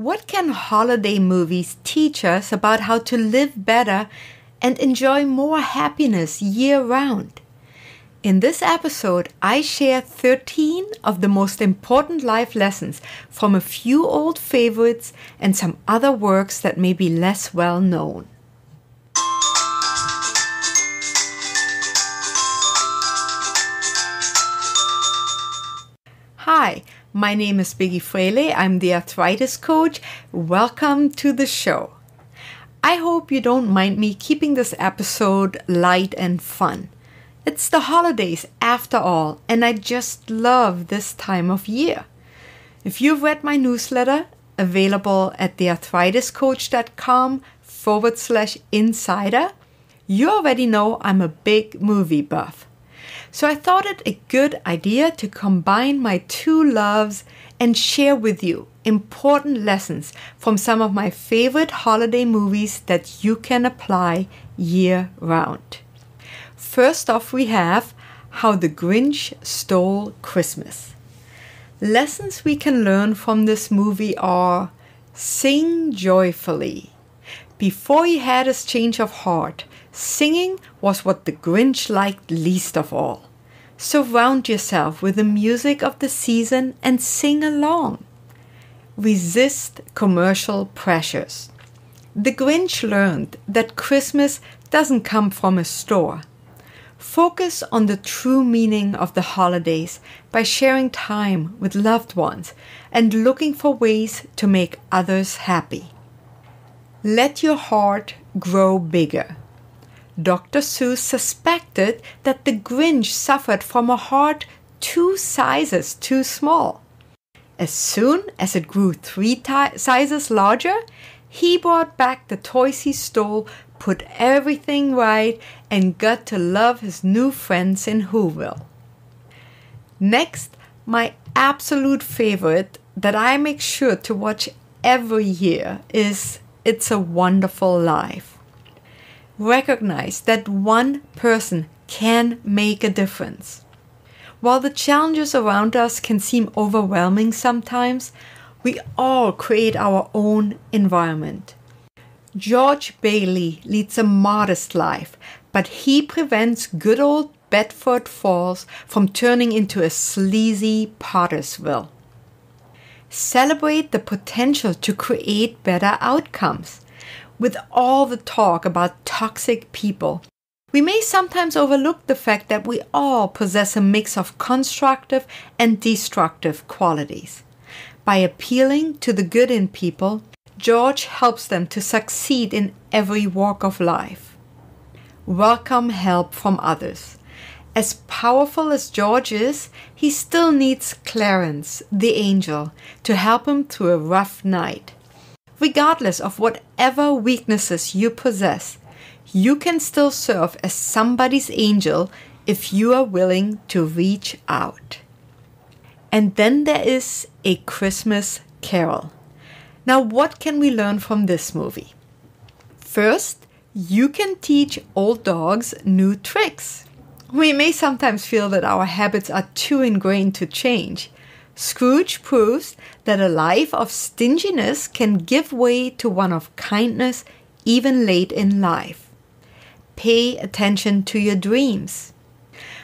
What can holiday movies teach us about how to live better and enjoy more happiness year-round? In this episode, I share 13 of the most important life lessons from a few old favorites and some other works that may be less well known. Hi, my name is Biggi Fraley. I'm the Arthritis Coach. Welcome to the show. I hope you don't mind me keeping this episode light and fun. It's the holidays after all, and I just love this time of year. If you've read my newsletter, available at thearthritiscoach.com/insider, you already know I'm a big movie buff. So I thought it a good idea to combine my two loves and share with you important lessons from some of my favorite holiday movies that you can apply year-round. First off, we have How the Grinch Stole Christmas. Lessons we can learn from this movie are: sing joyfully. Before he had his change of heart, singing was what the Grinch liked least of all. Surround yourself with the music of the season and sing along. Resist commercial pressures. The Grinch learned that Christmas doesn't come from a store. Focus on the true meaning of the holidays by sharing time with loved ones and looking for ways to make others happy. Let your heart grow bigger. Dr. Seuss suspected that the Grinch suffered from a heart 2 sizes too small. As soon as it grew 3 sizes larger, he brought back the toys he stole, put everything right, and got to love his new friends in Whoville. Next, my absolute favorite that I make sure to watch every year is It's a Wonderful Life. Recognize that one person can make a difference. While the challenges around us can seem overwhelming sometimes, we all create our own environment. George Bailey leads a modest life, but he prevents good old Bedford Falls from turning into a sleazy Pottersville. Celebrate the potential to create better outcomes. With all the talk about toxic people, we may sometimes overlook the fact that we all possess a mix of constructive and destructive qualities. By appealing to the good in people, George helps them to succeed in every walk of life. Welcome help from others. As powerful as George is, he still needs Clarence, the angel, to help him through a rough night. Regardless of whatever weaknesses you possess, you can still serve as somebody's angel if you are willing to reach out. And then there is A Christmas Carol. Now, what can we learn from this movie? First, you can teach old dogs new tricks. We may sometimes feel that our habits are too ingrained to change. Scrooge proves that a life of stinginess can give way to one of kindness even late in life. Pay attention to your dreams.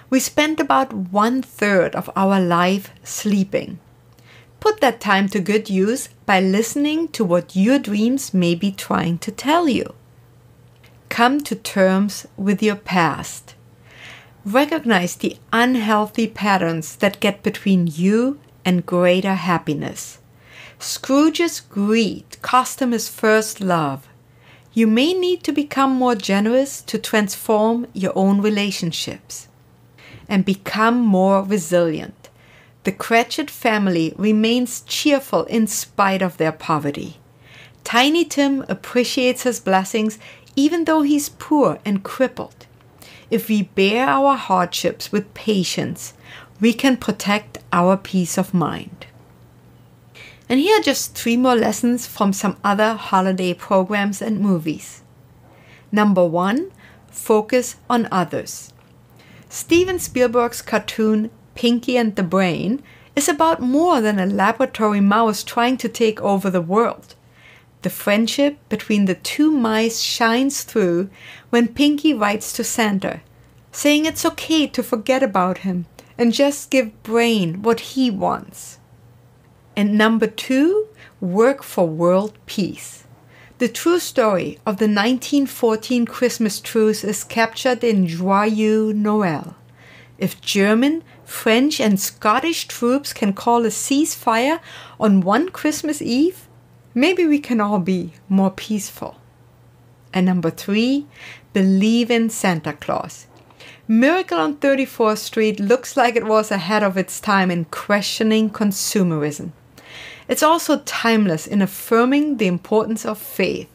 We spend about 1/3 of our life sleeping. Put that time to good use by listening to what your dreams may be trying to tell you. Come to terms with your past. Recognize the unhealthy patterns that get between you and greater happiness. Scrooge's greed cost him his first love. You may need to become more generous to transform your own relationships. And become more resilient. The Cratchit family remains cheerful in spite of their poverty. Tiny Tim appreciates his blessings even though he's poor and crippled. If we bear our hardships with patience, we can protect our peace of mind. And here are just 3 more lessons from some other holiday programs and movies. Number 1, focus on others. Steven Spielberg's cartoon Pinky and the Brain is about more than a laboratory mouse trying to take over the world. The friendship between the two mice shines through when Pinky writes to Santa, saying it's okay to forget about him and just give Brain what he wants. And number 2, work for world peace. The true story of the 1914 Christmas truce is captured in Joyeux Noël. If German, French, and Scottish troops can call a ceasefire on one Christmas Eve, maybe we can all be more peaceful. And number 3, believe in Santa Claus. Miracle on 34th Street looks like it was ahead of its time in questioning consumerism. It's also timeless in affirming the importance of faith.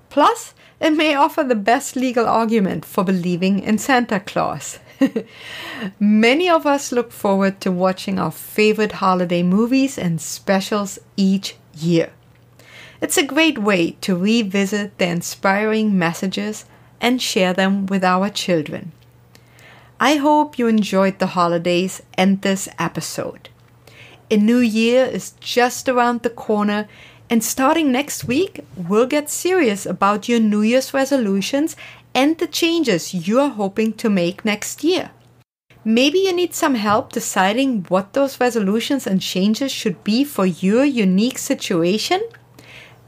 Plus, it may offer the best legal argument for believing in Santa Claus. Many of us look forward to watching our favorite holiday movies and specials each year. It's a great way to revisit the inspiring messages and share them with our children. I hope you enjoyed the holidays and this episode. A new year is just around the corner, and starting next week, we'll get serious about your New Year's resolutions and the changes you are hoping to make next year. Maybe you need some help deciding what those resolutions and changes should be for your unique situation?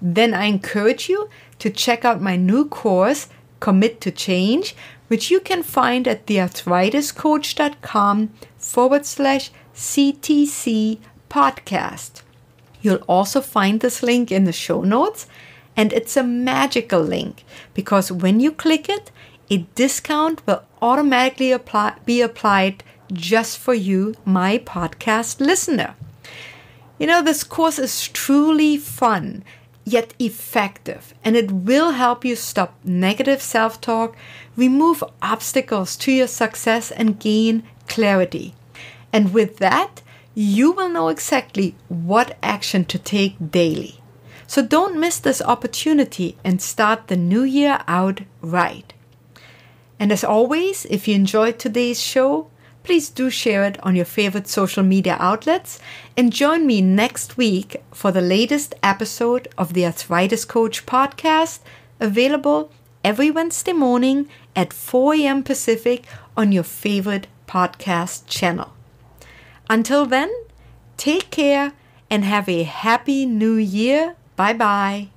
Then I encourage you to check out my new course, Commit to Change, which you can find at thearthritiscoach.com/CTC podcast. You'll also find this link in the show notes, and it's a magical link because when you click it, a discount will automatically be applied just for you, my podcast listener. You know, this course is truly fun, yet effective, and it will help you stop negative self-talk, remove obstacles to your success, and gain clarity. And with that, you will know exactly what action to take daily. So don't miss this opportunity and start the new year out right. And as always, if you enjoyed today's show, please do share it on your favorite social media outlets and join me next week for the latest episode of the Arthritis Coach podcast, available every Wednesday morning at 4 a.m. Pacific on your favorite podcast channel. Until then, take care and have a happy new year. Bye-bye.